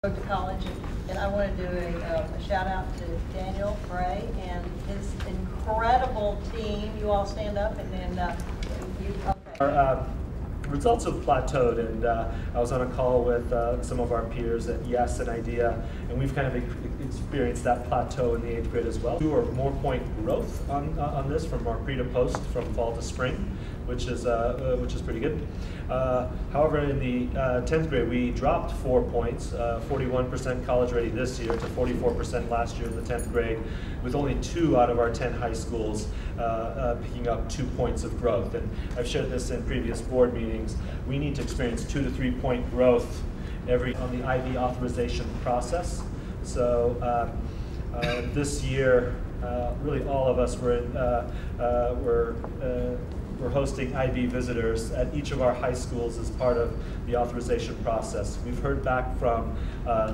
To college, and I want to do a shout out to Daniel Gray and his incredible team. You all stand up, and then okay. Our results have plateaued, and I was on a call with some of our peers at Yes and Idea, and we've kind of experienced that plateau in the 8th grade as well. 2 or more point growth on this from our pre to post from fall to spring, which is pretty good. However, in the 10th grade, we dropped 4 points, 41% college ready this year to 44% last year in the 10th grade, with only 2 out of our 10 high schools picking up 2 points of growth. And I've shared this in previous board meetings. We need to experience 2 to 3 point growth on the IB authorization process. So this year, really all of us we're hosting IB visitors at each of our high schools as part of the authorization process. We've heard back from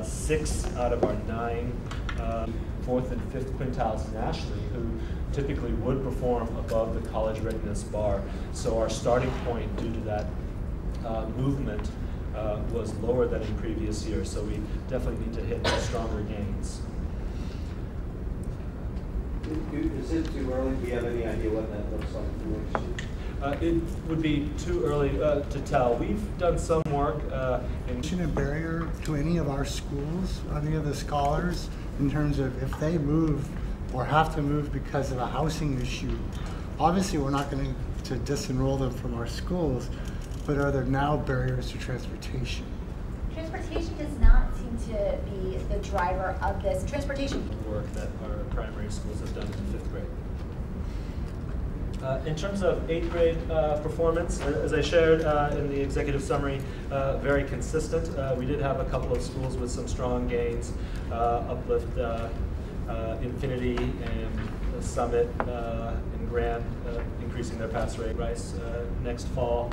6 out of our 9 4th and 5th quintiles nationally who typically would perform above the college readiness bar. So our starting point due to that movement was lower than in previous years. So we definitely need to hit stronger gains. Is it too early? Do you have any idea what that looks like for next year? It would be too early to tell. We've done some work. Is it a barrier to any of our schools, any of the scholars, in terms of if they move or have to move because of a housing issue? Obviously, we're not going to disenroll them from our schools, but are there now barriers to transportation? Transportation does not seem to be the driver of this. Transportation work that our primary schools have done in 5th grade. In terms of 8th grade performance, as I shared in the executive summary, very consistent. We did have a couple of schools with some strong gains, Uplift, Infinity, and Summit, and Grand, increasing their pass rate. Rice next fall.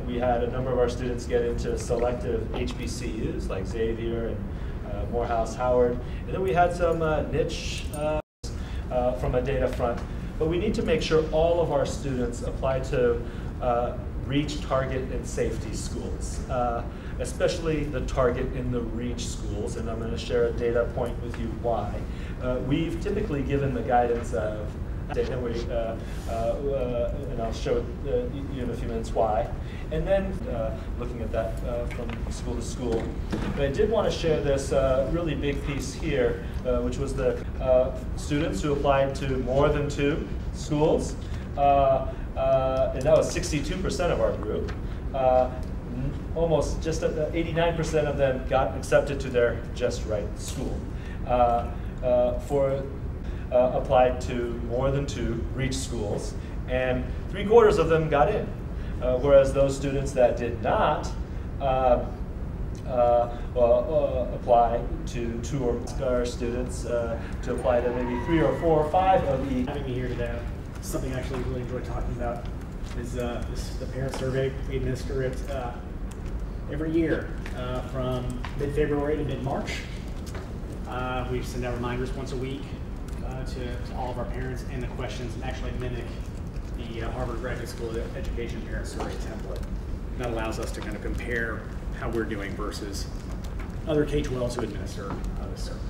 We had a number of our students get into selective HBCUs like Xavier and Morehouse, Howard, and then we had some niche from a data front. But we need to make sure all of our students apply to reach, target, and safety schools, especially the target in the reach schools, and I'm going to share a data point with you why. We've typically given the guidance of data, and I'll show you in a few minutes why. And then looking at that from school to school. But I did want to share this really big piece here, which was the students who applied to more than 2 schools, and that was 62% of our group. Almost just 89% of them got accepted to their just right school. Applied to more than 2 reach schools, and 3/4 of them got in. Whereas those students that did not apply to 2 or more students to apply to maybe 3 or 4 or 5 of each. Having me here today, something I actually really enjoy talking about is the parent survey. We administer it every year from mid-February to mid-March. We send out reminders once a week to all of our parents, and the questions actually mimic the Harvard Graduate School of Education Parent Survey template. That allows us to kind of compare how we're doing versus other K-12s who administer this survey.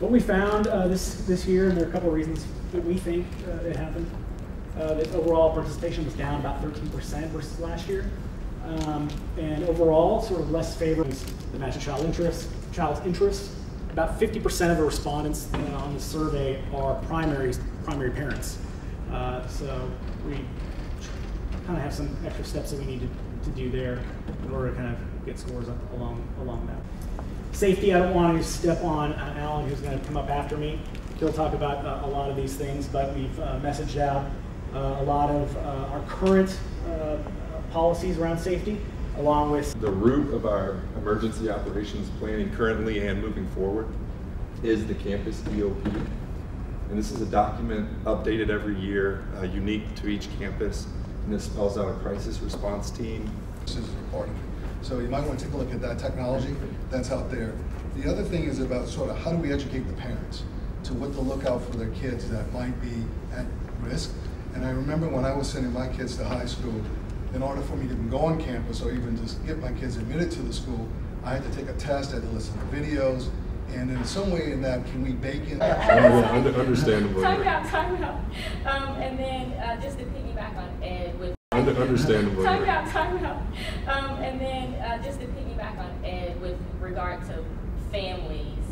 What we found this year, and there are a couple of reasons that we think it happened, that overall participation was down about 13% versus last year. And overall, sort of less favorable the match of child's interest. About 50% of the respondents on the survey are primary parents. So we kind of have some extra steps that we need to do there in order to kind of get scores up along that. Safety, I don't want to step on Alan, who's going to come up after me. He'll talk about a lot of these things, but we've messaged out a lot of our current policies around safety, along with the root of our emergency operations planning currently and moving forward is the campus EOP. And this is a document updated every year, unique to each campus, and this spells out a crisis response team. This is important. So you might want to take a look at that technology that's out there. The other thing is about sort of how do we educate the parents to what to look out for their kids that might be at risk. And I remember when I was sending my kids to high school, in order for me to even go on campus or even just get my kids admitted to the school, I had to take a test, I had to listen to videos, and in some way in that, can we bake in? Understandable. Time out. And then just to piggyback on Ed with Understandable. time out. And then just to piggyback on Ed with regard to families,